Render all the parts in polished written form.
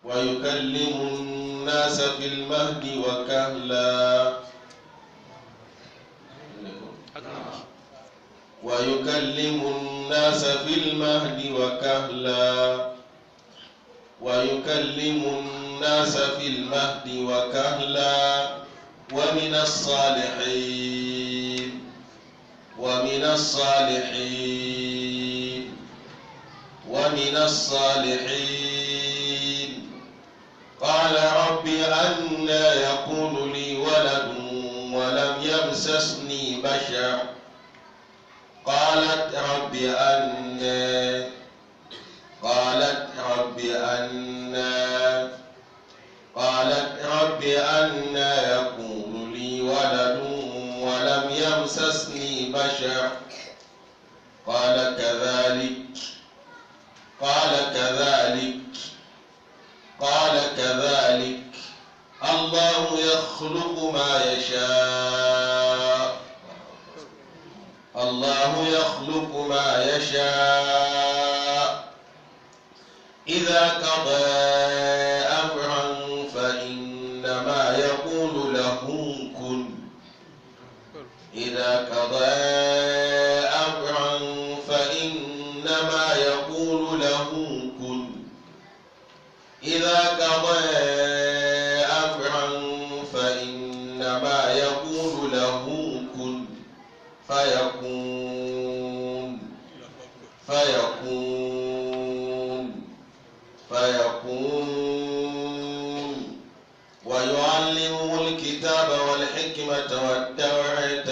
ويكلم الناس في المهد وكهلا ويكلم الناس في المهد وكهلا ويكلم الناس في المهد وكهلا ومن الصالحين ومن الصالحين ومن الصالحين. قال رب أنى يكون لي ولد ولم يمسسني بشر قالت رب أنى يكون لي ولد ولم يمسسني بشر قال كذلك الله يخلق ما يشاء إذا قضى أمرا فإنما يقول له كن فيكون. ويعلمه الكتاب والحكمة والتوراة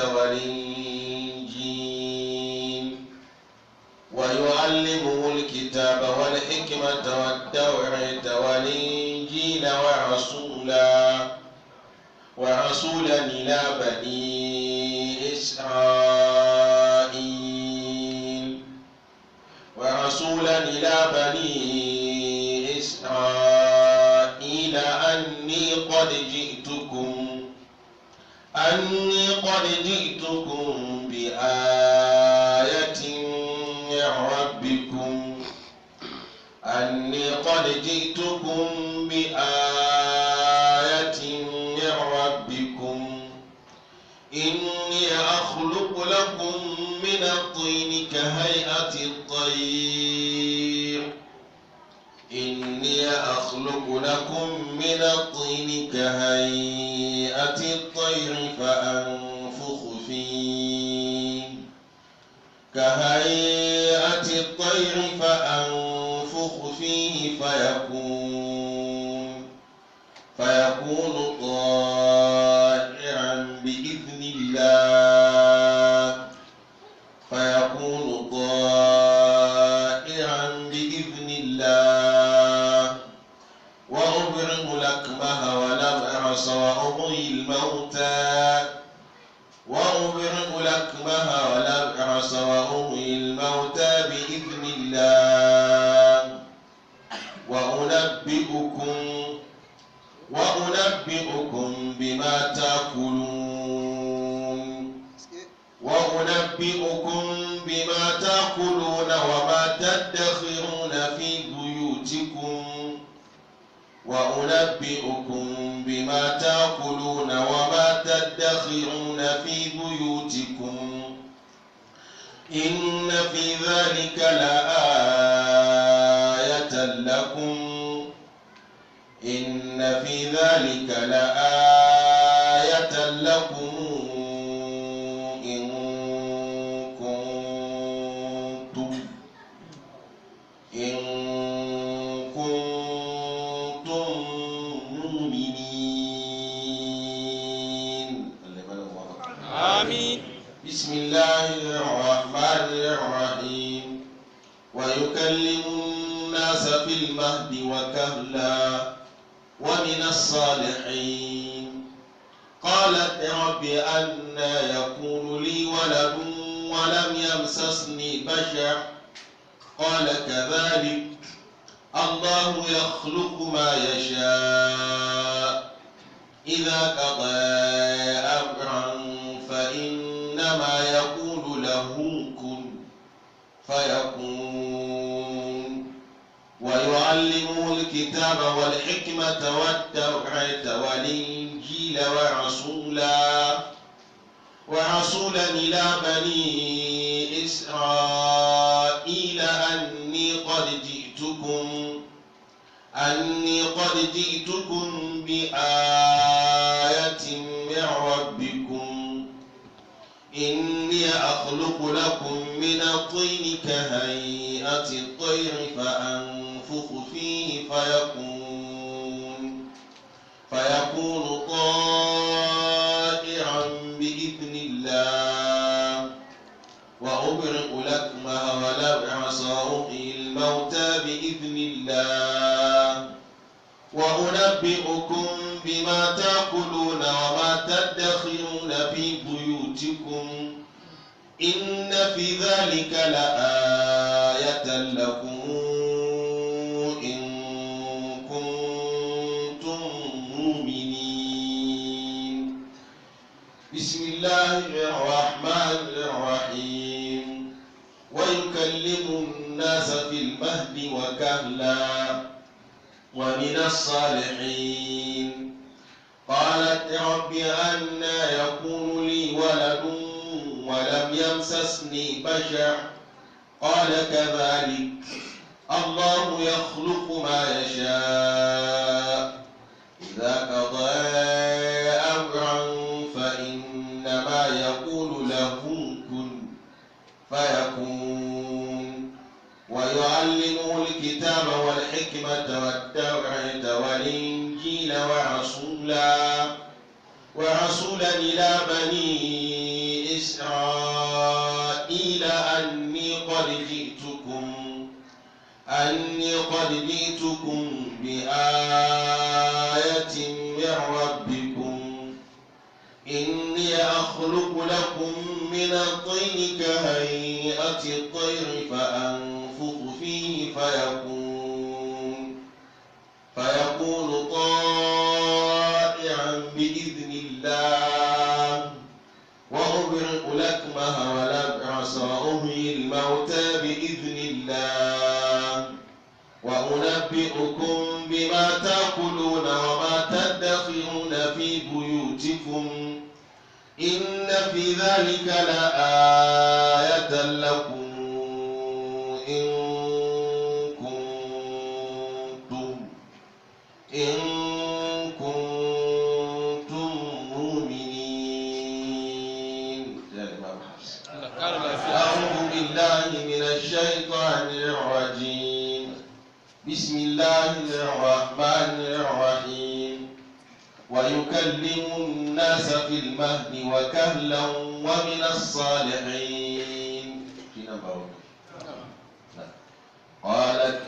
والإنجيل ورسولا إلى بني إسرائيل أني قد جئتكم بآية من ربكم إني أخلق لكم من الطين كهيئة الطير فأنفخ فيه فيكون طائرا بإذن الله وأبرئ الأكمه والأبرص وأحيي الموتى بإذن الله وأنبئكم بما تأكلون وما تدخرون في بيوتكم إن في ذلك لآية لكم إن كنتم مؤمنين. آمين. بسم الله الرحمن الرحيم. ويكلم الناس في المهد وكهلا ومن الصالحين. قالت رب أنى يكون لي ولد ولم يمسسني بشر قال كذلك الله يخلق ما يشاء إذا قضى أمرا فإنما يقول له كن فيكون. ويعلمه الكتاب والحكمة والتوراة والإنجيل ورسولا إلى بني إسرائيل أني قد جئتكم بآية من ربكم إني أخلق لكم من الطين كهيئة الطير فأنفخ فيه فيكون طائرا بإذن الله وأبرئ الأكمه والأبرص وأحيي الموتى بإذن الله وأنبئكم بما تأكلون وما تدخرون في بيوتكم إن في ذلك لآية لكم إن كنتم مؤمنين. بسم الله الرحمن الرحيم. ويكلم الناس في المهد وكهلا ومن الصالحين. قالت رب أنى يكون لي ولد ولم يمسسني بشر قال كذلك الله يخلق ما يشاء إذا قضى أمرا فإنما يقول له كن فيكون. ويعلمه الكتاب والحكمة والتوراة والإنجيل ورسولا إلى بني إسرائيل أني قد جئتكم بآية من ربكم إني أخلق لكم من الطين كهيئة الطير فأنفخ فيه فيكون طائرا بإذن الله وأبرئ الأكمه والأبرص وأحيي الموتى بإذن الله وأنبئكم بما تأكلون وما تدخرون في بيوتكم إن في ذلك لآية لكم إن كنتم مؤمنين. أعوذ بالله من الشيطان الرجيم. بسم الله الرحمن الرحيم. ويكلم الناس في المهد وكهلا ومن الصالحين. قالت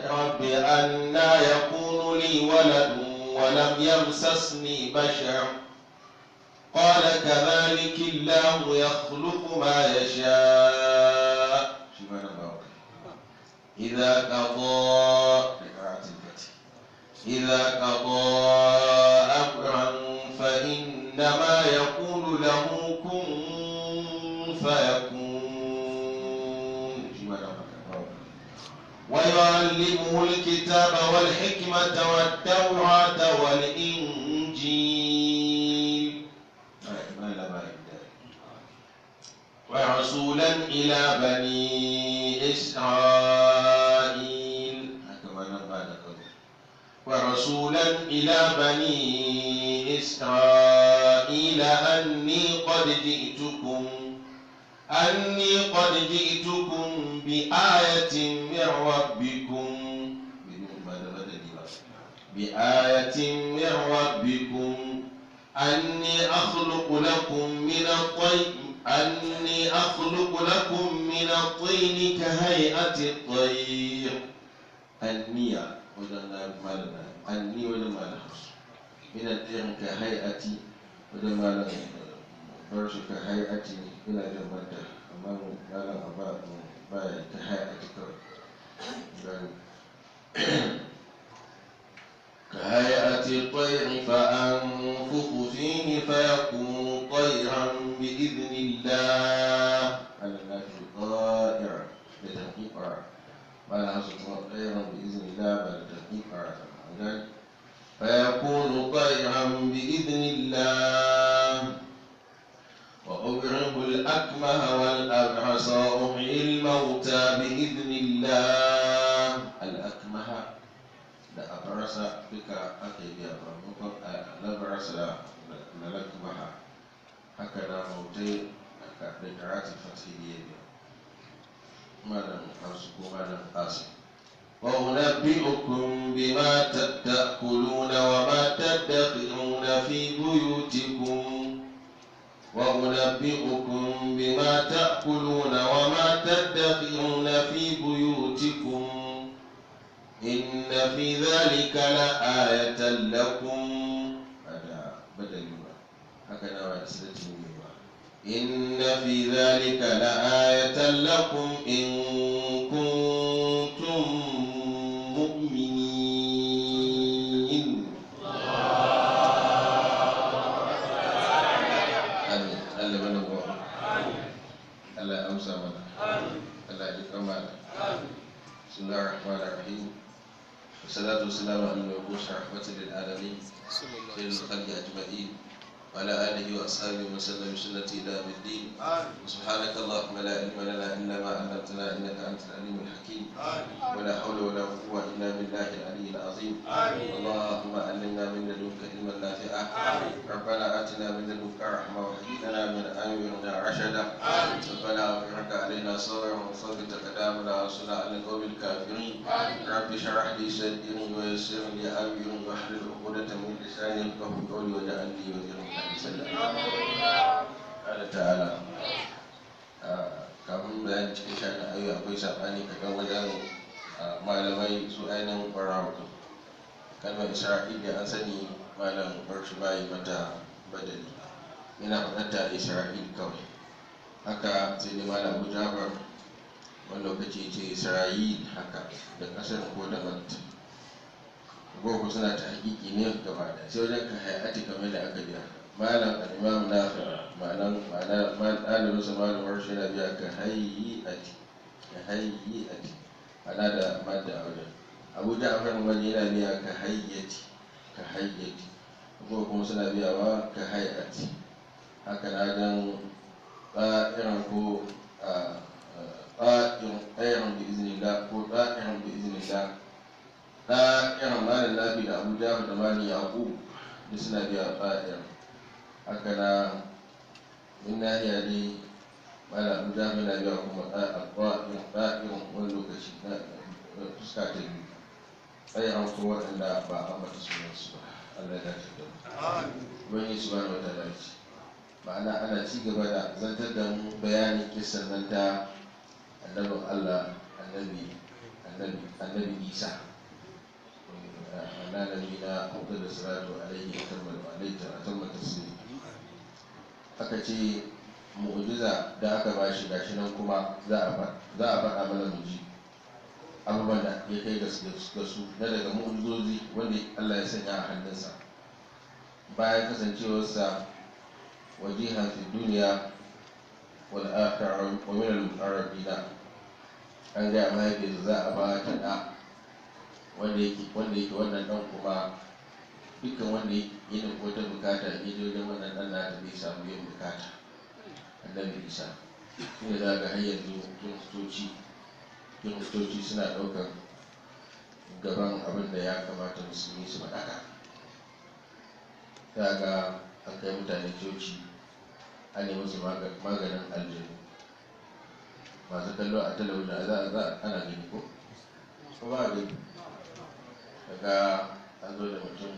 رب أنى يكون لي ولد ولم يمسسني بشر قال كذلك الله يخلق ما يشاء إذا قضى أمرا فإنما يقول له كن فيكون. ويعلمه الكتاب والحكمة والتوراة والإنجيل ورسولا إلى بني إسرائيل أني قد جئتكم بآية من ربكم أني أخلق لكم من الطين كهيئة الطير. أني من الطين كهيئة فرش كهيئة إلى جنبته أمام قال أباء كهيئة كهيئة الطير فأنفخ فيه فيكون طيرا بإذن الله على الناس طائرا قال حسن طيرا بإذن الله بعد تحقيق عن فيكون طيرا بإذن الله. وأبرئ الأكمه والأبرص وأحيي الموتى بإذن الله. الأكمه da abarasa duka aka yi biya ba mukon alabarasa da lalakmaha haka na mautai da karati fasiliya biya malam hasu ko malam asi. wa unabbi'ukum bima ta'kuluna wa ma tadkhiruna fi buyutikum wa unabbi'ukum bima ta'kuluna wa ma tadkhiruna fi buyutikum inna fi dhalika la ayatan lakum. Ada badalnya haka nawa islatin ba inna fi dhalika la ayatan lakum in kuntum mu'minin. Allah mana go Allah amsa mana Allah ya kamala. Bismillahirrahmanirrahim. والصلاة والسلام على المبعوث رحمة للعالمين خير الخلق أجمعين وعلى آله وأصحابه وسلم بسنته إلى يوم الدين. سبحانك اللهم لا علم لنا إلا ما علمتنا إنك أنت العليم الحكيم. ولا حول ولا قوة إلا بالله العلي العظيم. اللهم علمنا من لدنك علما نافعا. ربنا آتنا من لدنك رحمة وهيئ لنا من أمرنا رشدا. ربنا أغفرك علينا صبرا وثبت أقدامنا وانصرنا على القوم الكافرين. رب اشرح لي صدري ويسر لي أمري واحلل عقدة من لساني يفقهوا قولي واجعل لي وزيرا من Allah ta'ala kafin bayan cikin shanin ayoyi akwai saɓani kakan wajen malamai su ainihin ƙwararru. Kalmar Isra'il da an sani malam barshi bayi mata badali yana faɗanta Isra'il kawai. Haka sai dai malam Abu Jafar wani lokaci ce Isra'il haka da ƙasar ko da manta gogo suna ta hakiki ne gaba da sai wajen ka hayati kamar da aka biya malam al-imam nafi ma'anan ɗalibin sa malam warshi yana biya ka hayati ana da madda a wajen. Abu Ja'far wani yana biya ka hayyati ko kuma suna biyawa ka hayati. haka na dan ɗa'iran ko ɗa'iran bi iznillah ko ɗa'iran bi iznillah. ɗa'iran malam nafi da Abu Ja'far da malam Yaqub da suna biya ɗa'iran. haka na min nahiya ne malam Abu Ja'far yana biya kuma ɗa'iran wani lokaci fuska ta biyu. ɗa'iran ko waɗanda ba a mata sunansu ba. Allah ya dace da mu. Ubangiji subhanahu wa ta'ala ce ma'ana ana ci gaba da zantar da mu bayanin kisan nan ta annabin Allah annabi Isa annabi na Abdul da Salatu alaihi wa tamma taslim. aka ce mu'jiza da aka bashi gashi nan kuma za a faɗa mana mu ji abubuwan da ya kai ga su na daga mu'jizozi wanda Allah ya sanya a hannunsa bayan kasancewarsa wajihan fi duniya wal akhirah wa min al-muqarrabina. an ga mahaifiyarsa za a ba ta da wanda yake wannan dan kuma dukkan wanda ya da wata bukata ya je wajen wannan dan nata bai samu yin bukata. Annabi Isa shine za ga har yanzu kiristoci suna ɗaukar gaban abin da ya kamata musulmi su faɗaka. za ga an kai mutane coci an yi musu maganin aljanu. masu kallo a talabijin za ana gani ko ba a gani. daga an zo da mutum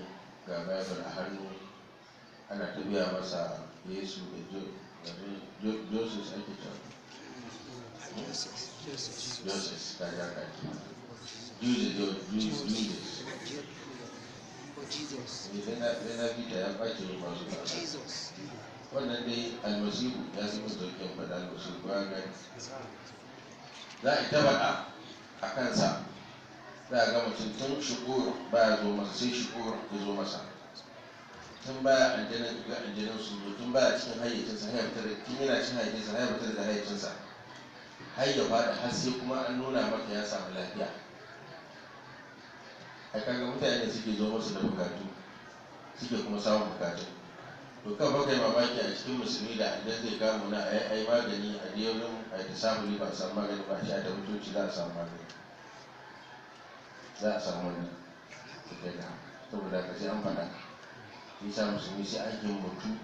ga bible a hannu ana tafiya masa Yesu da Joseph ake cewa Joseph kaji haka ake Jesus na fita ya ɓace masu ba. wannan dai almasihu ya zama zokin faɗa almasihu ba gani za a ita faɗa a kansa. za a ga mutum tun shukur baya zo masa sai shukur ya zo masa. tun baya aljanin su zo tun baya cikin hayyacinsa tun yana cikin hayyacinsa ya fitar da hayyacinsa har ya faɗi har sai kuma an nuna maka ya samu lafiya. A kaga mutane da suke zo musu da bukatu suke kuma samun bukatu. To kan baka yi mamaki a cikin musulmi da idan zai kama na ai magani a diyoyin a ta samu ba a samu magani ba shi a da mutoci za a samu magani, za a samu wani daga saboda ka sai an faɗa. Nisa musulmi sai an himmatu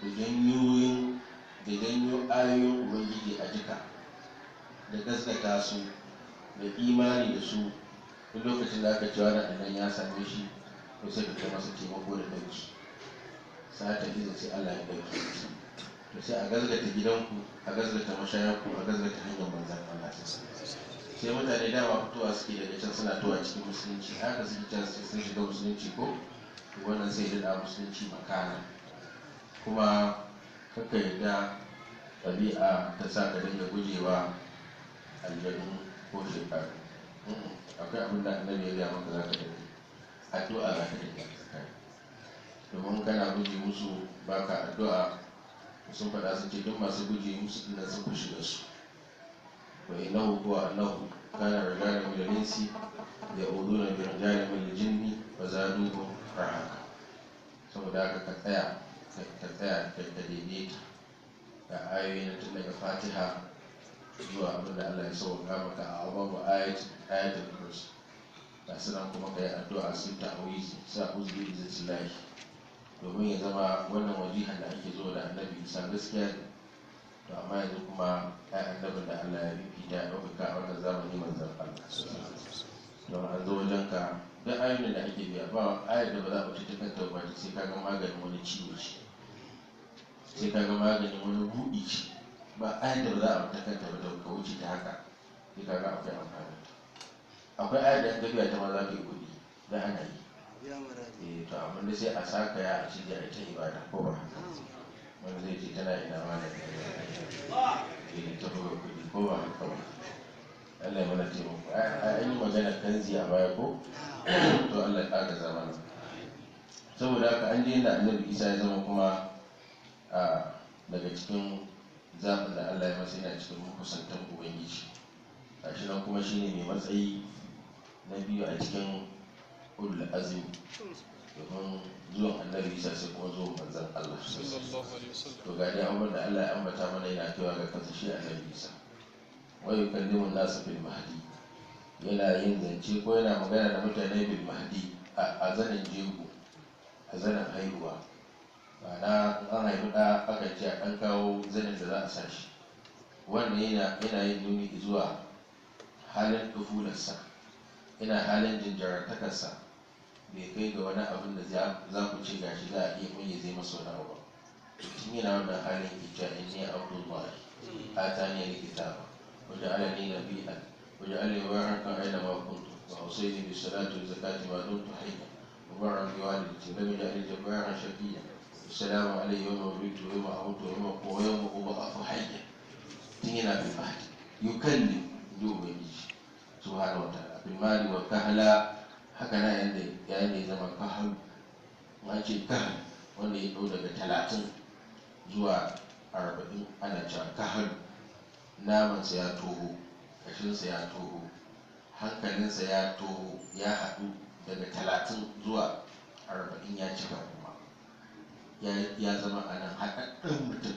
da janyo ayoyin ubangiji a jika da gaskata su da imani da su. Duk lokacin da aka cewa da nan ya same shi to sai ka kai masa taimako da ɗauki. Sa'ata iza sai Allah ya ɗauki to sai a gazgata gidanku, a gazgata mashayarku, a gazgata hanyar manzan Allah. Sai mutane dama fitowa suke daga can suna towa cikin musulunci, haka suke can sun shiga musulunci ko wannan sai da musulunci makana. Kuma kaka yadda ɗabi'a ta sa ka dinga gujewa aljanu ko shekaru. Akwai abin da annabi ya gaya maka za ka dinga addu'a, za ka dinga tsakani. Domin kana guje musu baka addu'a, sun faɗa sun ce duk masu guje musu ɗin sun fi shiga su. Wa innahu huwa annahu kana rijalan min al-insi ya'uduna bi rijalin min al-jinni fa zaduhum rahaqa. Saboda haka ka tsaya ka daidaita ga ayoyi na tun daga Fatiha zuwa abin da Allah ya sauka maka a abubuwa ayatul kursi. Ga sunan kuma ka yi addu'a sun ta'awizi sa uzuri da zillahi, domin ya zama wannan wajihan da ake zo da annabi Isa gaskiya ne. To amma yanzu kuma ai annabin da Allah ya fifita ya ɗaukaka a wannan zamani manzon Allah. Don an zo wajen ka duk ayoyin da ake biya ba ayar da ba za a ta kanta ba sai ka ga maganin wani ciwo ce, sai ka ga maganin wani buɗi ce. Ba ayar da ba za a ta kanta ba da ka wuce ta haka sai ka ga akwai amfani. Akwai ayar da an gabiya ta ma za ka yi kuɗi da ana yi. To amma da sai a saka ya a shirya ita ibada ko ba haka. Wanda zai ce tana ina ma da ta buga kuɗi ko ba haka ba. Allah ya mana taimako. An yi magana kanzi a baya ko? To Allah ya ƙara zama. Saboda haka an je da annabi Isa ya zama kuma daga cikin zaɓin da Allah ya masa yana cikin makusantan Ubangiji. Gashi nan kuma shine mai matsayi na biyu a cikin ulul azmi. Domin zuwan annabi Isa sai kuma zuwan manzon Allah. To ga dai abubuwan da Allah ya ambata mana yana kaiwa ga kansa shi annabi Isa. Wa yukallimu nasu bil mahdi, yana yin zance ko yana magana da mutane bil mahdi a zanen jego, a zanen haihuwa. Ma'ana an haifi ɗa aka ce a ɗan kawo zanen da za a sa shi. Wannan yana yin nuni zuwa halin ɗufularsa, yana halin jinjirattakarsa. Bai kai ga wani abin da za ku ce gashi za a iya mai zai masa wani abu. Tun yana wannan halin ita inni abdullahi atani al-kitaba وجعلني نبيا وجعلني مباركا اينما كنت واوصيني بالصلاه والزكاه ما دمت حيا وبرا بوالدتي لم يجعلني جبارا شقيا السلام علي يوم ولدت ويوم اموت ويوم ابعث حيا. تينا بالمهد يكلم ubangiji subhanahu wa ta'ala bil mali wa kahla. Haka na yayin da ya zama kahal, an ce kahal wanda ya ɗau daga 30 zuwa 40 ana cewa kahal. Namansa ya toho, kashinsa ya toho, hankalinsa ya toho, ya haɗu daga 30 zuwa 40 ya cika kuma ya zama a nan haɗaɗɗen mutum.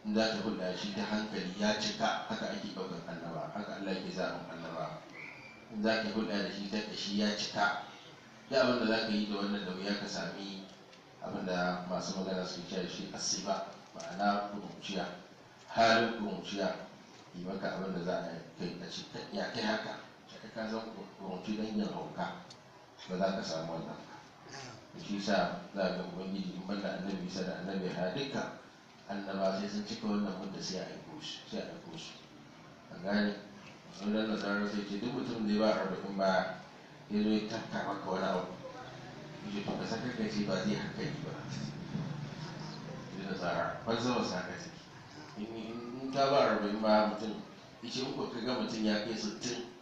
In za ta hulɗa shi ta hankali ya cika, haka ake ɗaukar annaba, haka Allah ke zaɓin annaba. In za ka hulɗa da shi ta ƙashi ya cika. Da abin da za ka yi da wannan da wuya ka sami abin da masu magana suke cewa shi asiba, ma'ana ƙuruciya, halin ƙuruciya yi maka abin da za a kai a ci ya kai haka, sai ka zan ƙuruci don yin hauka, ba za ka samu wannan ba. Shi sa za ga Ubangiji in banda annabi Isa da annabi ha duka annaba sai sun cika wannan wanda sai a aiko su. A gane wannan nasarar sai ce duk mutum da ya ba 40 baya ya zo ya tafka maka wani abu, ya to ka saka kai ce ba zai hankali ba. Da nasara falsafa saka ce in ka ba 40 baya mutum yace in ko ka ga mutum ya kai 60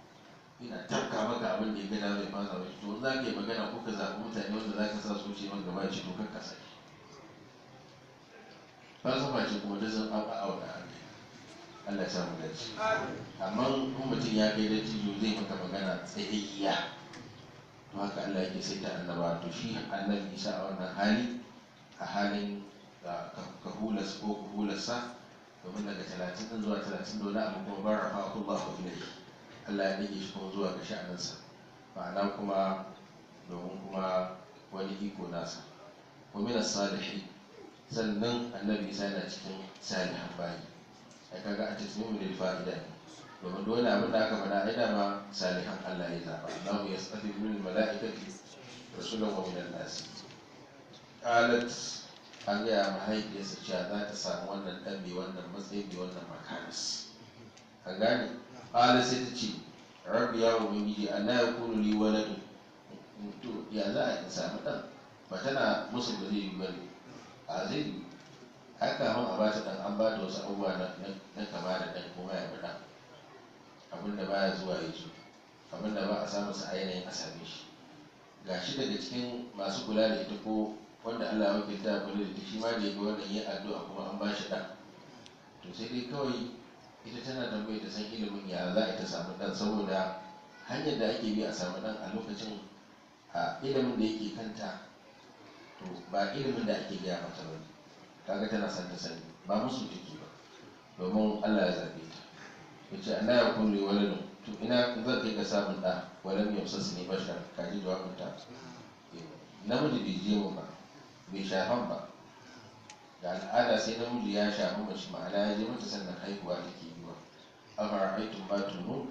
ina tafka maka abin da ya gada mai fasa mai, to za ka yi magana ko ka zaɓi mutane wanda za ka sa su ce man gaba ce to kan ka saki. Falsafa ce kuma da zan auna a kai. Allah ya samu dace. Amma in mutum ya kai da tijo zai maka magana tsayayya, to haka Allah yake saita annaba. To shi annabi Isa a wannan hali, a halin kahulas ko kuhularsa, domin daga 30 ɗin zuwa 30 da wani abu kuma bar rafa Allahu ilaihi, Allah ya dage shi kuma zuwa ga sha'aninsa, ma'ana kuma domin kuma wani iko nasa. Wa min as-salihin, sannan annabi Isa yana cikin salihan bayi. Ai kaga a tasmimu lil fa'ida, domin dole abin da aka faɗa ai dama salihan Allah ya zaba. Allahu yastafi min al-mala'ikati rasulan wa min an-nas. Qalat, an gaya mahaifiyarsa cewa za ta samu wannan ɗan mai wannan matsayin mai wannan makanas. An gane? Ƙala sai ta ce, rabbi ya ubangiji anna yakunu li waladun, to ya za a yi samu ɗan? Ba tana musu ba zai yi bane, a zai yi. Haka mun a ba ta ɗan, an ba ta wasu abubuwa na kama da ɗan kuma ya bi ɗan, abinda baya zuwa ya zo, abinda ba a samu sa a yanayin a same shi. Ga shi daga cikin masu kula da ita ko wanda Allah ya wakilta kula da ita, shi ma da ya ga wannan yin addu'a kuma an ba shi ɗan. To sai dai kawai ita tana tambaye ta san ilimin ya za a ta samu ɗan, saboda hanyar da ake bi a samu ɗan a lokacin, a ilimin da yake kanta, to ba ilimin da ake gaya mata ba ne. Kaga tana son ta sani, ba musu take ba, domin Allah ya zaɓe ta. Ya ce Allah ya kulle waladun, to ina zan kai ga samun ɗa, walam yamsasni bashar, kaji jawabin ta. Namiji bai je mu ba, bai shafan ba. Da al'ada sai namiji ya shafi mace, ma'ana ya je mata sannan haihuwa take yiwa. Afara'aytum ma tunun,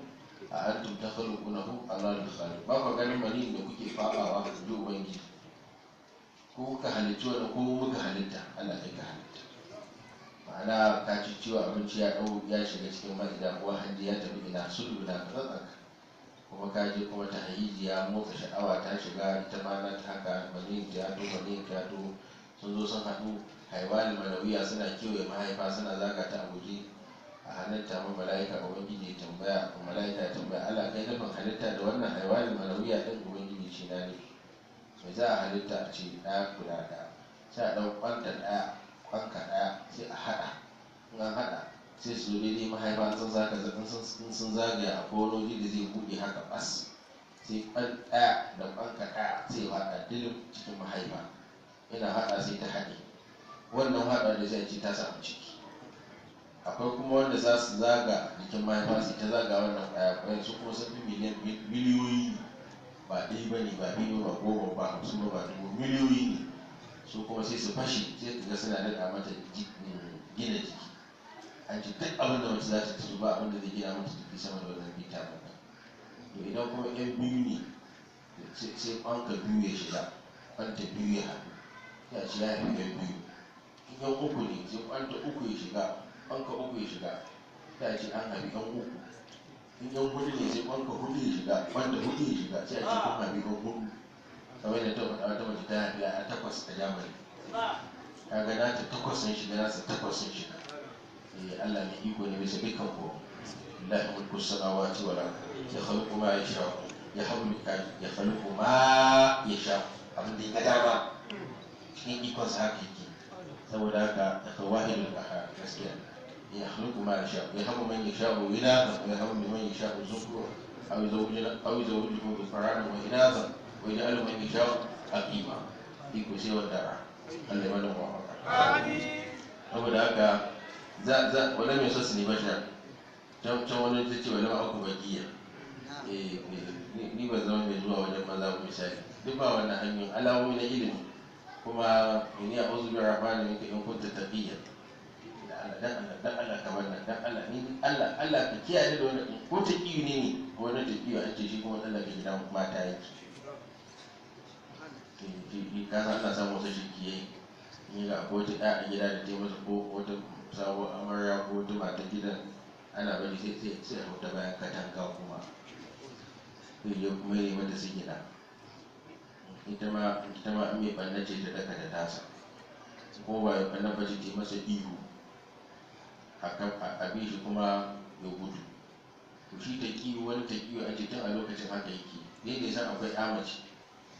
a antum takhluqunahu Allahu al-khaliq. Ba ku ganin mani da kuke fafawa ji ubangiji, ko kuka halicci wani ko muka halitta, Allah kai ka halitta. Ma'ana ka ci ciwo abinci ya shiga cikin ma'ida, ko hanji ya tafi ina sudu na katsatsanka, kuma ka je kuma ta hayiji ya motsa sha'awa ta shiga, ita ma na ta haka, mani ta yato mani ta yato, sun zo sun haɗu haiwani manawiya suna kewaye mahaifa suna zaga ta a guje. A halitta ma mala'ika ubangiji ya tambaya, mala'ika ya tambaya Allah kai nufin halitta da wannan haiwani manawiya ɗin? Ubangiji ce na nufi. Mai za a halitta a ce ɗaya guda ɗaya, sai a ɗau ƙwanta ɗaya, ƙwanka ɗaya, sai a haɗa. In an haɗa sai su zo daidai mahaifa, sun zagaya a kowane waje da zai buɗe haka bas, sai ƙwan ɗaya da ƙwanka ɗaya sai ya haɗa dilin cikin mahaifa. Ina haɗa sai ta haɗe. Wannan haɗa da zai ce ta samu ciki. Akwai kuma wanda za su zaga jikin mahaifa sai ta zaga wannan ƙwayaƙwayen, su kuma sun fi miliyoyi, ba ɗaya ba ne, ba biyu ba goma ba hamsin ba dubu, miliyoyi ne. Su kuma sai su fashe, sai ka ga suna daɗa mata gina jiki. An ce duk abin da mace za ta ci ba abin da zai gina mata jiki sama da wannan vitamin ɗin. To idan kuma yan biyu ne, sai ƙwanka biyu ya shiga, ƙwanta biyu ya haɗu, ya ce ya haifi yan biyu. In yan uku ne, sai ƙwanta uku ya shiga, ƙwanka uku ya shiga, ya ce an haifi yan uku. In yan hudu ne, sai ƙwanka hudu ya shiga, ƙwanta hudu ya shiga, sai a ce kun haifi yan hudu. Kamar da ta faɗa wata mace ta haifi a 8 a Jamani. Kaga nata 8 sun shiga, nasa 8 sun shiga. Allah mai iko ne bisa dukkan ko. Lillahi mulku samawati wal ardi, yakhluqu ma yasha, yakhluqu ma yasha, abin da ya ga dama cikin ikon sa haka yake. Saboda haka daga wahidul qahhar gaskiya. Yakhluqu ma yasha, yahabu man yasha inathan wa yahabu liman yasha dhukura, aw yuzawwijuhum dhukranan wa inathan wa yaj'alu man yasha aqima. Iko sai wanda Allah ya bada muwafaka. Saboda haka wani mai sosu ne bashar, can wani ta ce wani ma'aku bagiya. Ni ba zama mai zuwa wajen maza misali, duk ba wannan hanyoyin alamomi na ilimi. Kuma ni a uzu biyar rafa ne muka in kunta tafiya dan Allah kamar nan, dan Allah ni Allah ka kiyaye da wani, ko ta kiyu ne wani ta kiyu an ce shi kuma Allah ka gida mata yake. Ka san ana samun wasu shirkiye, ni ga ko ta ɗaya a gida da ta yi masa ko wata sabo amarya ko duma ta gidan, ana bari sai a huta bayan katanga kuma sai ya kuma yi mata su gida. Ita ma an mai ɓanna ce ta daga da tasa, ko ba ya ɓanna ba ce ta masa ihu a bi shi kuma ya gudu. To shi ta kiwo, wani ta kiwo a cikin a lokacin haka yake. Daidai san akwai amaci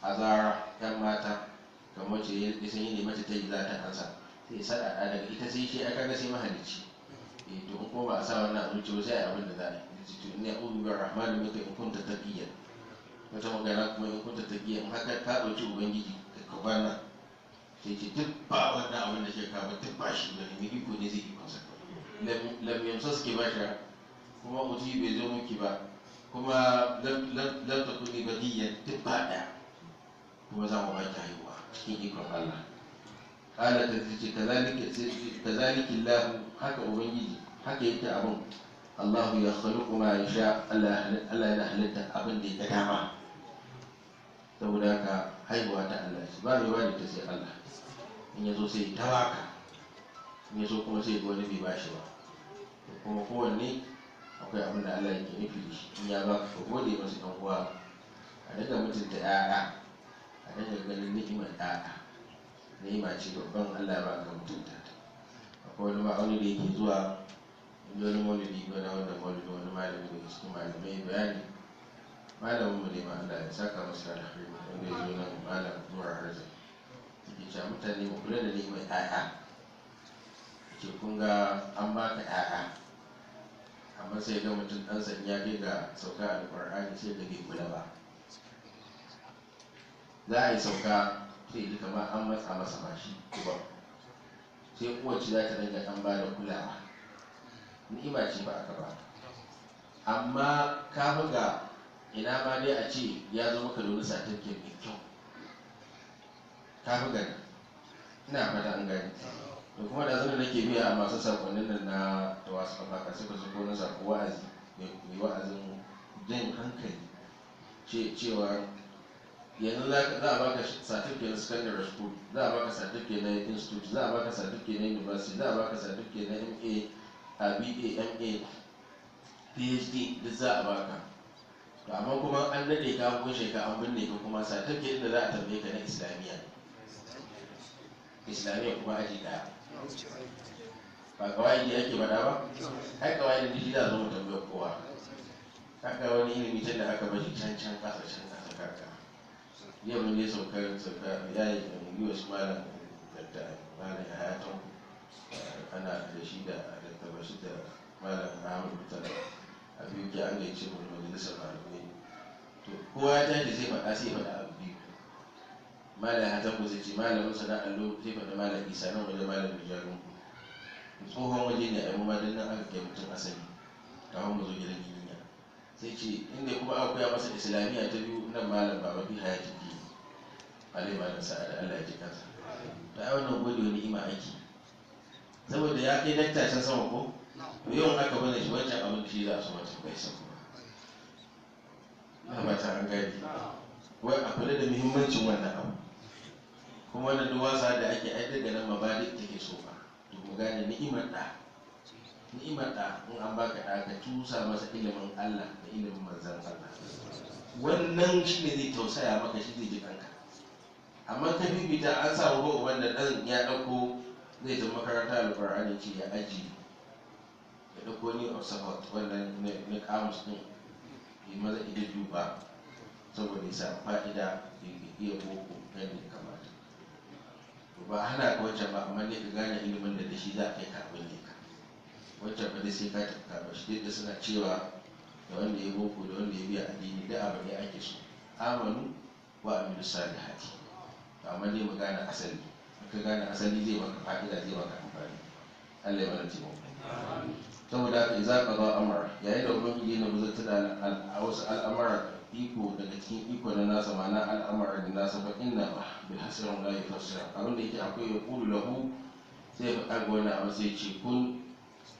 a zara yan mata kamar ce ya san yi ne mace ta yi za ta ansa, sai saɗaɗa daga ita sai shi aka ga sai mahalicci. to in kuma ba a sa wannan abinci ba sai a abin da za a yi to ne a'udhu bi rahmani minka in kunta taqiyyan. Wata magana kuma in kunta taqiyyan haka ka ɗauki ubangiji ka kwana sai ce duk ba wannan abin da ke kawo duk ba shi bane mai iko ne zai yi masa lam yamsas ki bashar kuma mutum bai zo miki ba kuma lam takuni badiyan duk ba ɗaya kuma za mu baki haihuwa cikin ikon Allah. Kala ta ce kazalika Allah haka ubangiji haka yake abun. Allahu ya khluqu ma yasha, Allah yana halitta abin da ya dama. Saboda haka haihuwa ta Allah ce ba mai bani ta sai Allah. In ya zo sai ta baka, in ya zo kuma sai ga wani bai bashi ba. Kuma kowanne akwai abin da Allah yake nufi da shi. In ya baka ka gode masa ɗan uwa, a daga mutunta 'ya'ya, a daga ganin ni'imar 'ya'ya. Ni'ima ce babban Allah ba ka mutunta ta. Akwai wani ma'auni da yake zuwa wani maulidi ko na wannan maulidi wani malami daga cikin malamai bayani. Malamin mu ne ma Allah ya saka masa alheri wanda ya zo nan malam Nura Harza. Yake cewa mutane mu kula da ni'imar 'ya'ya. Yake kun ga an baka 'ya'ya amma sai ga mutum ɗansa ya kai ga sauka alƙur'ani sai ga bai kula ba. Za a yi sauka sai ji kamar an matsa masa bashi ba, sai kowace za ta dinga ɗan ba da kulawa. Ni'ima ce ba aka ba, amma ka buga ina ma dai a ce ya zo maka da wani satirke mai kyau, ka buga ne, ina fata an gani. Da kuma da zan nake biya a masu sakonnin nan na da wasu kafaka suka zuko na sako wa'azi mai wa'azin jin hankali cewa yanzu za a baka certificate na secondary school, za a baka certificate na institute, za a baka certificate na university, za a baka certificate na MA, BA, MA, PhD duk za a baka. To amma kuma an daɗe ka kunshe ka an binne ka kuma certificate da za a tambaye ka na islamiyya ne. Islamiyya kuma aji ɗaya. Ba kawai da yake bada ba? Ai kawai da shi za a zo mu tambayar kowa. Haka wani ilimi can da aka bashi can ƙasa kaka. Yau mun je sauka ya yi wasu malam da malam ya hayatan ana da shi da bashi da malam Ahmad Mutala a biyu ke an gaice mu majalisar malamai. To kowa ya tashi zai faɗa sai faɗa abu biyu. Malam ya hayatan zai ce malamin sana'ar allo zai faɗa malam Isa nan wajen malam Bijarun. Tsohon waje ne a yi mamadin nan aka kai mutum asali kawai mu zo gidan duniya. Sai ce inda kuma aka koya masa islamiyya ta biyu nan malam Baba bi hayati alai malam Sa'ada Allah ya ji kansa. To ai wannan gode wani ima aiki. Saboda ya kai dakta can sama ko? To yawan aka bane shi wancan abin da shi za a so wancan bai san kuma. Ina fata an gani. Wai a kula da muhimmancin wannan abu. Kuma wannan duk wasa da ake ai daga nan mabadi take so ba. To mu gane ni'imar da. Ni'imar da in an baka da ka tusa masa ilimin Allah da ilimin manzon Allah. Wannan shi ne zai tausaya maka, shi zai ji kanka. Amma ka bibita an samu ko wanda dan ya dauko zai tafi makaranta alqur'ani ce ya aji ya dauko ni observat wannan ne kamus din yi maza idan duba saboda ya samu fa'ida ya iya boko yadda ya kamata. To ba hana ka wancan ba, amma ne ka gane ilimin da shi za a kai ka abin ne ka wancan ba dai sai ka tafi ba shi da suna cewa da wanda ya boko da wanda ya biya addini da abu ne ake so amanu wa amilu salihati. Amma dai mu gane asali, ka gane asali zai maka fa'ida, zai maka amfani. Allah ya mana taimako. Saboda haka idza qada amra, yayin da ubangiji na buzata da wasu al'amara iko daga cikin iko na nasa, ma'ana al'amara da nasa fa inna bil hasran la yufassar. Abin da yake akwai ya qulu lahu sai ya faɗa ga wani abu sai ce kun,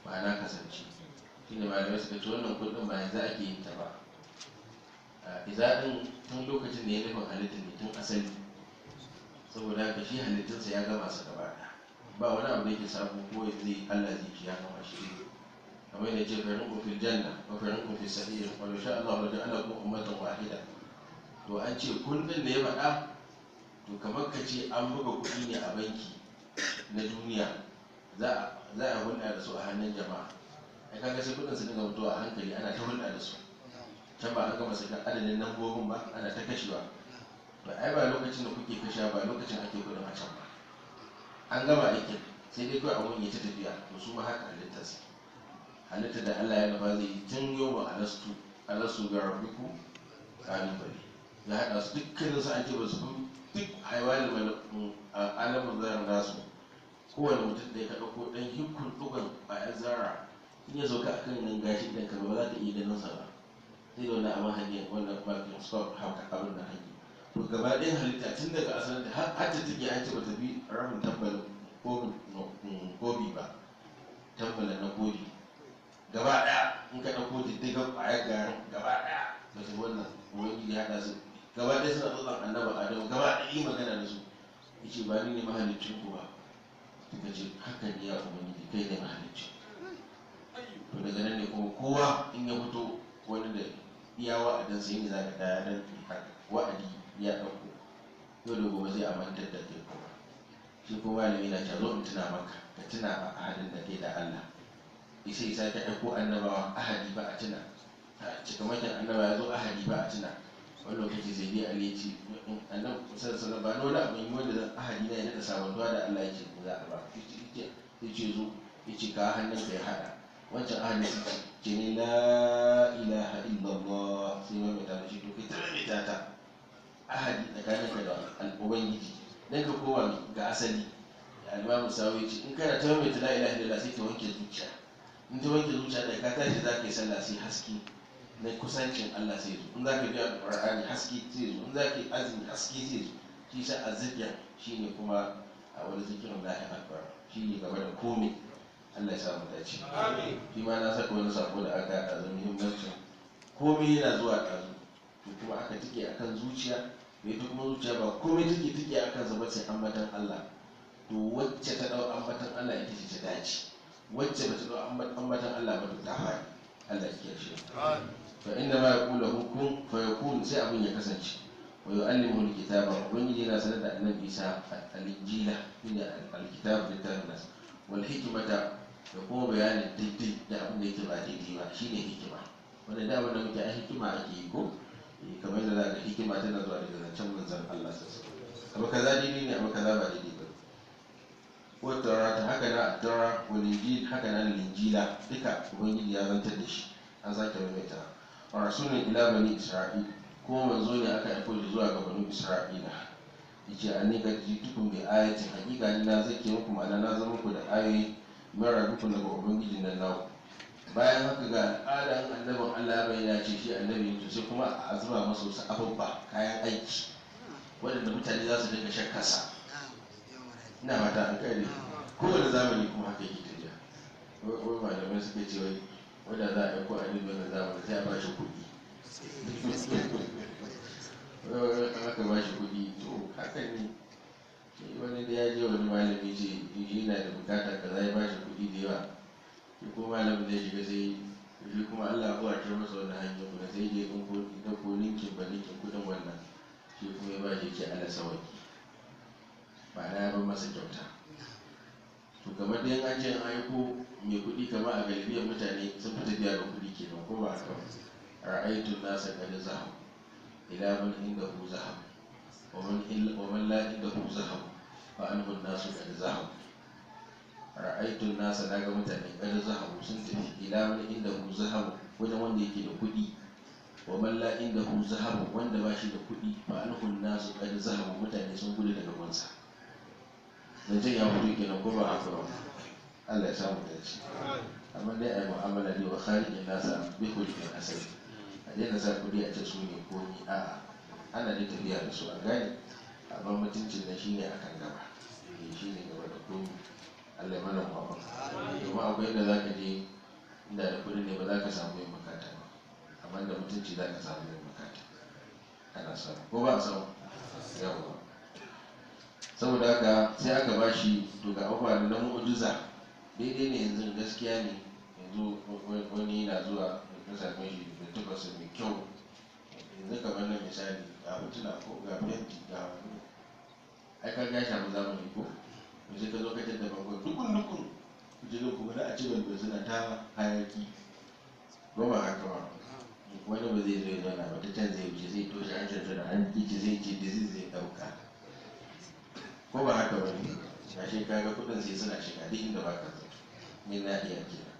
ma'ana kasance. Shine malamai suka ce wannan kun din ba yanzu ake yin ta ba. Idza din tun lokacin da ya nufin halittar ne tun asali. Saboda haka shi halittunsa ya gama su gaba ɗaya, ba wani abu da yake samu ko zai Allah zai ci ya gama shi. Kamar da ce farin kufin janna wa farin kufin sa'ir wa insha Allah wa ja'ala kum ummatan wahida. To an ce kun din da ya faɗa, to kamar ka ce an buga kuɗi ne a banki na duniya, za a hulɗa da su a hannun jama'a. Ai kaga sai kuɗin su dinga mutuwa a hankali ana ta hulɗa da su. Can ba an gama sakan adadin lambobin ba, ana ta kashewa. To ai ba lokacin da kuke kasha ba lokacin ake kudin a can ba, an gama aikin sai dai kawai abun ya ta tafiya. To su ma haka halittarsa halitta da Allah ya nufa zai tun yau ba alastu ga rabbiku kalibali ya haɗa su dukkanin su an ce ba su duk haiwanin alamun zarar nasu kowane mutum da ya kaɗa ko ɗan hikun ɗugan ƙwayar zara in ya sauka a kan nan gashi ɗan kama ba za ka iya ganin sa ba sai da wani abin hanyar wannan microscope haka abin da hanyar to gaba ɗayan halitta tun daga asalin da har ta take an ce ba ta bi rabin tambalin kobi ba tambalin na kobi gaba ɗaya in ka ɗauko diddigan ƙwayar garin gaba ɗaya ba su wannan ubangiji ya haɗa su gaba ɗaya suna tsotson annaba adamu gaba ɗaya yi magana da su yace ba ni ne mahalicin ku ba suka ce haka ne ya ubangiji kai ne mahalicin to daga nan ne kuma kowa in ya fito wani da iya wa'adin sai ne za ka daya dan wa'adi ya ɗauko yau da gobe zai amantar da kai kuma shi kuma malami na zo in tuna maka ka tuna a ahadin da kai da Allah isa ka ɗauko annabawa ahadi ba a tuna cikamakin annaba ya zo ahadi ba a tuna wani lokaci sai dai Ali ya ce annabi sallallahu ba nuna abin yi wanda zan ahadi na ya daɗa sabantuwa da Allah ya ce za a ba ya ce zo ya ce ka hannun ka ya haɗa wancan ahadi ce ne la ilaha illallah sai mai mata da shi to kai tare mai tata ahadi tsakanin ka da al'ubangiji dan ka koma ga asali al-Imam Musawi ce in kana ta mai la ilaha illallah sai ta wanke zuciya in ta wanke zuciya da ka tashi za ka yi sallah sai haske na kusancin Allah sai zo in za ka biya Qur'ani haske sai zo in za ka yi azumi haske sai zo shi sa azzikir shine kuma a wani zikirin lahi akbar shine gaba da komai Allah ya samu dace amin shi ma na saka wani sako da aka haɗa da muhimmancin komai yana zuwa ɗazu to kuma aka tike akan zuciya to ita kuma zuciya ba komai take akan sa ba sai ambatan Allah to wacce ta dau ambatan Allah ita ce ta dace wacce ba ta dau ambatan Allah ba ta fadi Allah ya kiyaye fa inda ma yaqulu kun fa yakun sai abin ya kasance wa yu'allimu alkitaba ubangiji yana sanar da annabi Isa al-injila ina alkitab littafin nas wal hikmata da kuma bayanin daidai da abin da yake ba daidai ba shine hikima wanda da wanda muke a hikima ake yi ko kamar da zaka hikima tana zuwa daga zancen manzon Allah sallallahu alaihi wasallam abu kaza daidai ne abu kaza ba daidai ba wata rata haka na addara wal injil haka na injila duka ubangiji ya zantar da shi an sake maimaita wa rasulun ila bani isra'il ko manzo ne aka aiko shi zuwa ga bani isra'ila yace anni ga jitukun bi ayatin hakika ni na zake muku ma'ana na zama ku da ayoyi mara dukun daga ubangijin nan naku bayan haka ga al'adan annabin Allah bai ya ce shi annabi to sai kuma a zuba masa wasu abubuwa kayan aiki waɗanda mutane za su dinga shakkarsa ina mata an kai ne kowane zamani kuma haka yake tafiya wai malamai suka ce wai wanda za a yi ko annabi wannan zamani sai a ba shi kuɗi aka ba shi kuɗi to haka ne wani da ya je wani malami ce yana da bukata ka zai ba shi kuɗi da yawa shi kuma malamin zai shiga sai shi kuma Allah ya tar masa wani hanyar kuma sai je in ko ninkin ba ninkin kuɗin wannan shi kuma ya ba shi ke ala sawaki ba na ya bar masa kyauta to kamar da an ce an aiko mai kuɗi kamar a galibiyar mutane sun fita biya da kuɗi kenan ko ba haka ra'aytun nasa qad zahab ila man indahu zahab ومن لا عنده ذهب فأنه الناس قد ذهب رأيت الناس daga mutane قد ذهبوا sun tafi ila man indahu zahab wajen wanda yake da kuɗi wa man la indahu zahab wanda ba shi da kuɗi fa anhu nasu qad zahabu mutane sun gudu daga gonsa dan ya gudu kenan ko ba haka ba Allah ya samu dace amma dai ai mu'amala da wa kharijin nasa bi hulqin asali a daina sa kuɗi a ce su ne ko ni a'a ana da tafiya da su a gane amma mutuncin na shine akan gaba shi ne gaba da komi Allah mana kwakwa domin akwai yadda za ka je inda da kudi ne ba za ka samu yin bukata ba amma da mutunci za ka samu yin bukata ana samu ko ba a samu yawa saboda haka sai aka ba shi to ga abubuwa na mu'ujiza daidai ne yanzu gaskiya ne yanzu wani yana zuwa ya same shi da tufasa mai kyau yanzu kamar na misali ga hotuna ko ga fenti ga hannu ai ka ga shafi zamani ko yanzu ka zo ka tada bangon dukun kujerun kuma da a ci bangon suna ta hayaki goma haka ba wani ba zai zo ya zauna ba ta can zai wuce zai toshe hancin da an kici zai ce da zai dauka ko ba haka ba ne ga shi kaga kudin sai suna shiga duk inda ba ka zo ne na iya kenan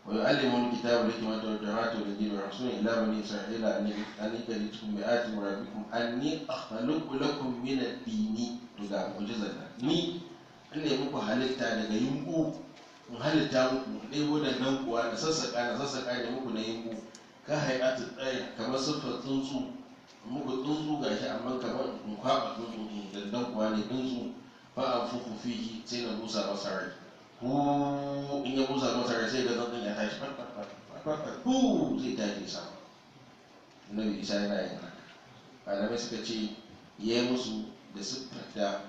ويعلم الكتاب والحكمة والتوراة والإنجيل والرسول إلى بني إسرائيل أني جئتكم بآية من ربكم أني أخلق لكم من الطين تدعى معجزة ni ne muku halitta daga yumbu in halitta muku ɗebo da nan kuwa da sassaƙa ne muku na yumbu ka hayatu tsaye kamar siffar tsuntsu muku tsuntsu gashi amma kamar in kwaɓa tsuntsu da dan kuwa ne tsuntsu fa an fuku fihi sai na busa masa rai in ya busa masa rai sai ga tsuntsun ya tashi zai tashi sama. Nabi Isa yana yin haka. Malamai suka ce ya yi musu da siffar da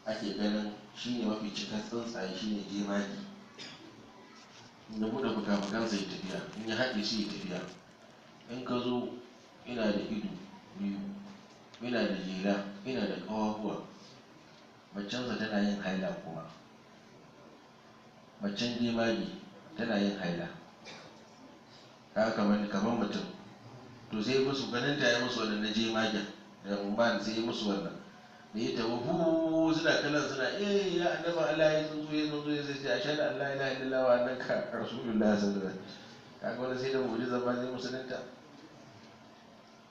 ake ganin shi ne mafi cikar tsuntsaye shi ne jemagi. In ya buɗe fuka-fukansa ya tafiya, in ya haɗe shi ya tafiya. In ka zo ina da ido biyu, ina da jela, ina da ƙawahuwa. Maccensa tana yin haila kuma. Maccen jemagi tana yin haila. Haka kamar mutum. To sai musu ganin ta yi musu wannan na jemagen da umman sai yi musu wannan. Da ya tawo hu suna kallon suna ya annaba Allah ya tsuntsu ya sai ashhadu an la ilaha illallah wa annaka rasulullah sallallahu alaihi wasallam. Kaga wannan sai da mu'jiza ba zai musulunta.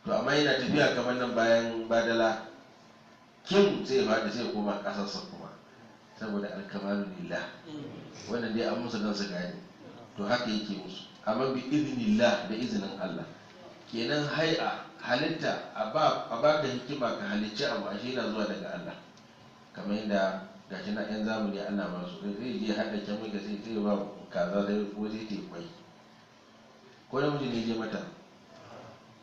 To amma yana tafiya kamar nan bayan badala kin sai faɗi sai koma ƙasarsa kuma saboda alkamalu lillah. Wannan dai an musu dan su gane. To haka yake musu amma bi idnillah da izinin Allah. Kenan halitta a baka hikima ka halicci abu a shi na zuwa daga Allah, kamar yadda gashi na yan zamani ana masu zai je haɗa kyamun ga sai ba kaza sai ko zai te kwai ko da mutum ne je mata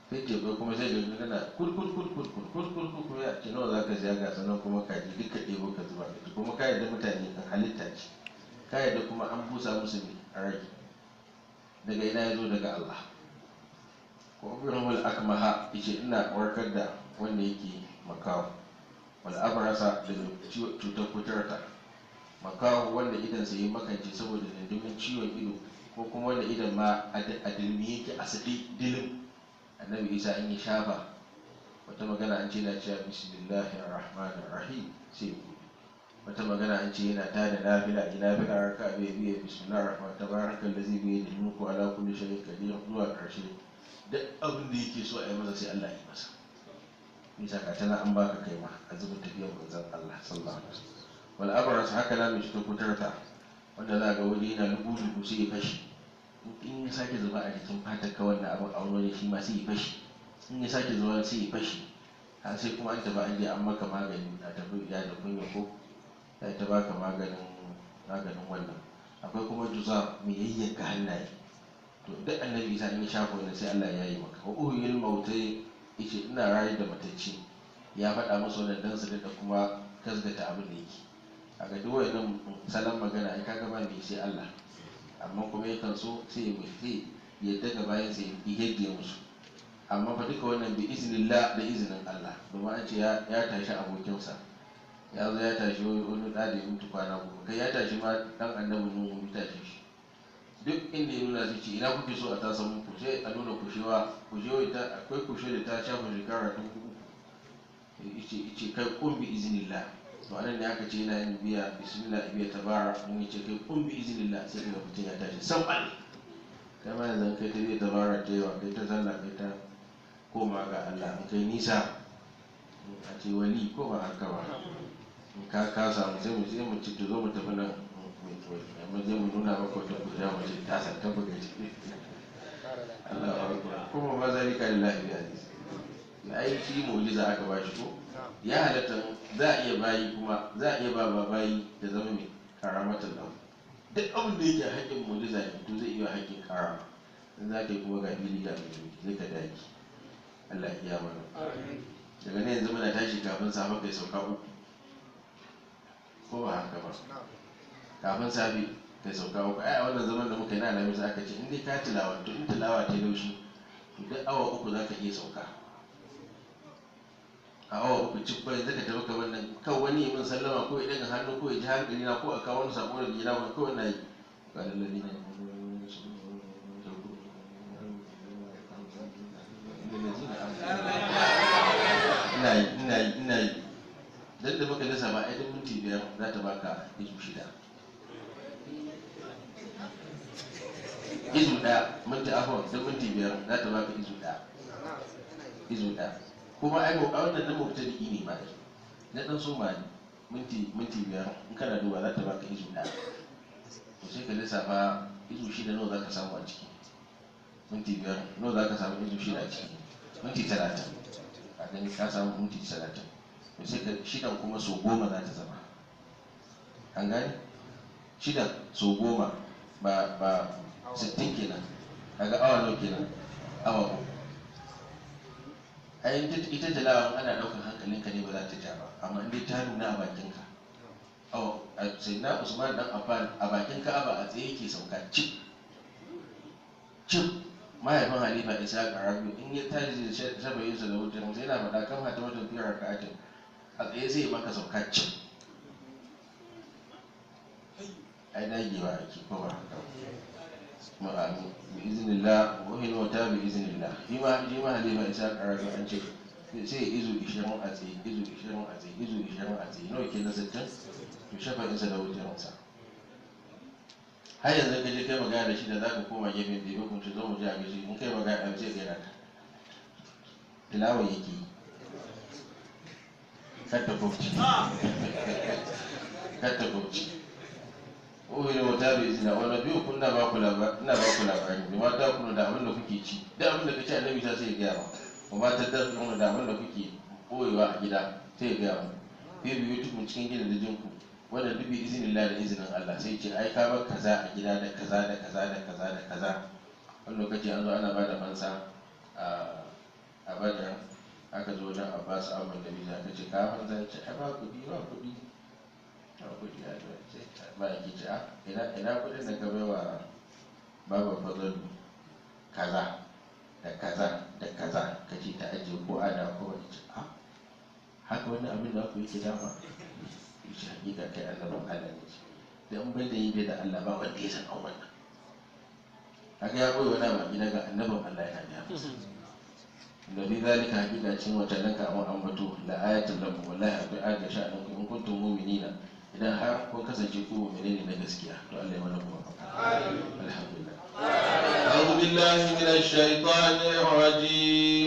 sai te kwai kuma sai ga kana kurkur ya ce nawa za ka siya ga sannan kuma kaji duka ɗebo ka zuba ka kuma ka yadda mutane kan halitta ce ka yadda kuma an busa musu ne a rai daga ina ya zo daga Allah. Wabirul akmaha yace ina warkar da wanda yake makawo wal abrasa daga cutar kuturta. Makawo wanda idan sa yi makance saboda dandumin ciwon ido ko kuma wanda idan ma a dilmi yake asali dilim. Annabi Isa in ya shafa wata magana an ce na cewa bismillahir rahmanir rahim sai wata magana an ce yana tada nafila raka'a biyu bismillahir rahmanir tabarakallazi bi yadihi mulku ala kulli shay'in qadir zuwa karshe. Duk abin da yake so a yi masa sai Allah ya yi masa. Nisa ka tana an baka kai ma a zubin tafiyar manzon Allah sallallahu alaihi wasallam. Wal abras haka na mai cutar kuturta wanda za ga wani yana lugu sai ya fashi. In ya sake zuba a jikin fatar ka wannan abin a wani shi ma sai ya fashi. In ya sake zuwa sai ya fashi. Har sai kuma an tafi an je an maka magani a tafi ya da kunya ko ya ta baka maganin wannan. Akwai kuma juza mai yayyanka hannaye. To duk annabi Isa in ya shafa wannan sai Allah ya yi maka. Wa uhiyil mautai yace ina rayu da matacce. Ya faɗa musu wannan dan su da kuma kasgata abin da yake. Kaga duk wannan salon magana ai kaga ba mai sai Allah. Amma kuma yakan so sai ya daga bayan sai ya yadda musu. Amma fa duka wannan bi iznillah da izinin Allah. Domin an ce ya tashi abokinsa. Ya zo ya tashi wani da ya mutu kwana goma. Kai ya tashi ma dan annabi Nuhu ya tashi shi. Duk inda ya nuna su ce ina kuke so a tasa muku sai a nuna kushewa ita akwai kushe da ta shafa shekara 2000 ice kai kun bi iznillah. To anan ne aka ce yana yin biya bismillah biya tabara mun yace kai kun bi iznillah sai ga mutum ya tashi sabal. Kai ma yanzu kai ta biya tabara ta yawa kai ta sallah kai ta koma ga Allah in kai nisa a ce wali ko ba haka ba in ka samu sai mu ci to zo mu tafi nan amma zai mu nuna maka wata kuja mace ta santa buga ciki. Allah akbar kuma ma zalika lillahi bi aziz. Ai shi mu'jiza aka bashi ko ya halatta za a iya bayi kuma za a iya ba bayi da zama mai karamatul lahu. Duk abin da yake haƙƙin mu'jiza ne to zai iya haƙƙin karama. Dan za ka yi kuma ga fili ga mai zai ka daki. Allah ya iya mana. Daga nan yanzu muna tashi kafin safe kai sauka uku. Ko ba haka ba? Kafin safe kai sauka uku. Ai a wannan zaman da muka yi na alamis aka ce in dai ka tilawa to in tilawa ta laushi to duk awa uku za ka iya sauka. A awa uku cik bai zaka tafi kamar nan kan wani min sallama ko ya daga hannu ko ya ji hankali na ko a kawo wani sako da gida wani kawai na yi. Ga lallani na ina yi dan da muka nasa ba ai dan minti 5 za ta baka izu 6 izu ɗaya minti afuwa duk minti 5 za ta baka izu ɗaya kuma ai a wannan nan mubtadi ne ma na dan so ma minti 5 in kana duba za ta baka izu ɗaya to sai ka lissafa izu 6 nawa za ka samu a ciki minti 5 nawa za ka samu izu 6 a ciki minti 30 a gani ka samu minti 30 to sai ka shidan kuma so 10 za ta zama an gani shidan so 10 ba 60 kenan kaga awa nawa kenan awa 3 ai ita tilawa ana daukar hankalinka ne ba za ta ja ba amma in dai ta nuna a bakinka sai na Usman dan Affan a bakin Ka'aba a tsaye yake sauka cip mahaifin Halifa Isa Karabi in ya tashi da shabayinsa da wutar sai yana faɗa kan hata wata biyar ka'atin a tsaye sai maka sauka cip ai dagewa ake ko ba haka ma'amu bi iznillah wa hin wata bi iznillah shi ma Halifa Isa Karabi an ce sai izu 20 a tsaye izu 20 a tsaye izu 20 a tsaye nawa ke na 60 to shafa'insa da wutarsa har yanzu ka je kai magana da shi da za ka koma gefen da ya hukunci zo mu ji a gashi in kai magana da zai gaira ka tilawa yake yi katta kofci ne wata bai zina wani biyu kun na ba ku labari da mata kuna da abin da kuke ci da abin da ka ci annabi ta sai ya gaya ma kuma ta tafi kuna da abin da kuke boyewa a gida sai ya gaya ma bai biyu tukun cikin gidan da jinku wanda duk bi izinillah da izinin Allah sai ce ai ka bar kaza a gida da kaza da kaza da kaza da kaza wani lokaci an zo ana ba da fansa a Badar aka zo wajen Abbas Ahmad da Biza aka ce ka fansa ce ai ba kuɗi a da sai ba ki ce a ina kuɗin da ka baiwa babu fadalu kaza da kaza da kaza kace ta ajiye ko ada ko wani ce a haka wani abin da ku yake dama shi hakika kai annabin Allah ne da in bai da yi bai da Allah ba wanda ya san wannan haka ya koyi wani baki daga annabin Allah yana da da bi zalika hakika cin wata nan kamar ambato la ayatul lahu wallahi akwai ayat sha'anin ku in kuntum mu'minina idan har kun kasance ku mu'mini ne na gaskiya to Allah ya mana kuma alhamdulillah a'udhu billahi minash shaitanir rajim